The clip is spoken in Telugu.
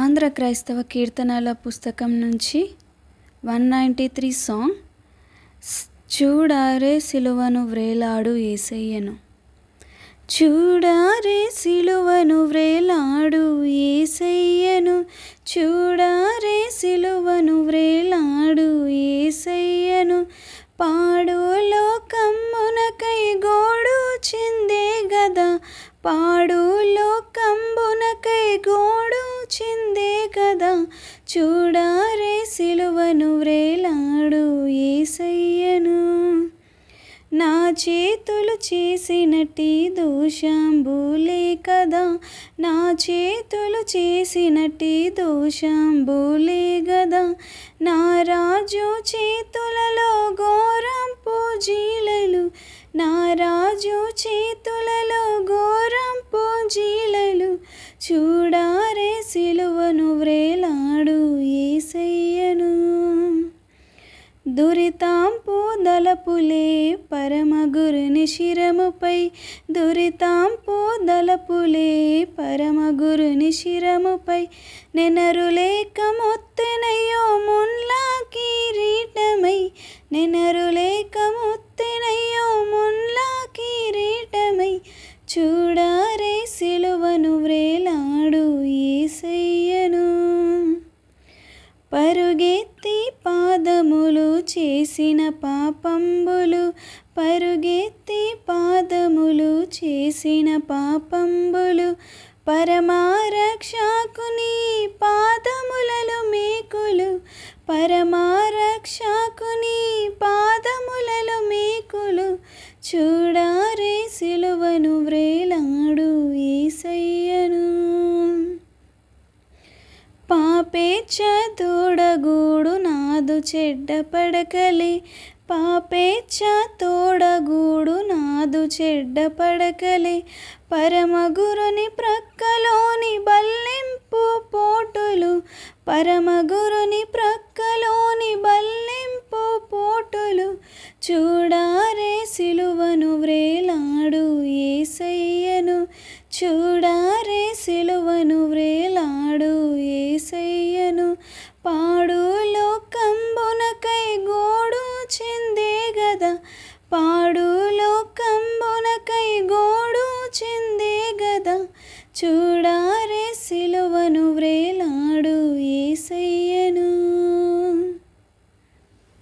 ఆంధ్ర క్రైస్తవ కీర్తనల పుస్తకం నుంచి 193 సాంగ్. చూడారే సిలువను వ్రేలాడు యేసయ్యను, చూడారే సిలువను వ్రేలాడు యేసయ్యను, చూడారే సిలువను వ్రేలాడు యేసయ్యను. పాడు లోకమ్మునకై గోడు చిందే గదా, పాడు లోకంబునకై గోడు చిందే గదా, చూడారే సిలువను వ్రేలాడు యేసయ్యను. నా చేతులు చేసినట్టి దోషంబులే కదా, నా చేతులు చేసినట్టి దోషంబులే గదా, నా రాజు చేతులలో ఘోరంపు జీలలు, నా రాజు చేతులలో ఘోరంపు జీలలు, చూడారే సిలువను వ్రేలాడు యేసయ్యను. దురితాంపు దలపులే పరమగురుని శిరముపై, దురితాంపు దలపులే పరమగురుని శిరముపై, నెనరులేక మొత్తెనయ్యో మున్లా కిరీటమై, నెనరులేక మొత్తెనయ్యో మున్లా కిరీటమై, చూడారే సిలువను వ్రేలాడు యేసయ్యను. పరుగెత్తి పాదములు చేసిన పాపంబులు, పరుగెత్తి పాదములు చేసిన పాపంబులు, పరమారక్షకుని పాదములలో మేకులు, పరమారక్షకుని పాదములలో మేకులు, చూడారే సిలువను వ్రేలాడు యేసయ్యను. పాపేచ్ఛ తోడగూడు నాదు చెడ్డ పడకలే, పాపేచ్ఛ తోడగూడు నాదు చెడ్డ పడకలే, పరమగురుని ప్రక్కలోని బల్లెంపు పోటులు, పరమగురుని ప్రక్కలోని బల్లెంపు పోటులు, చూడారే సిలువను వ్రేలాడు యేసయ్యను, చూడారే సిలువను వ్రేలాడు యేసయ్యను. పాడు లోకంబునకై గోడు చిందే గదా, పాడు లోకంబునకై గోడు చిందే గదా, చూడా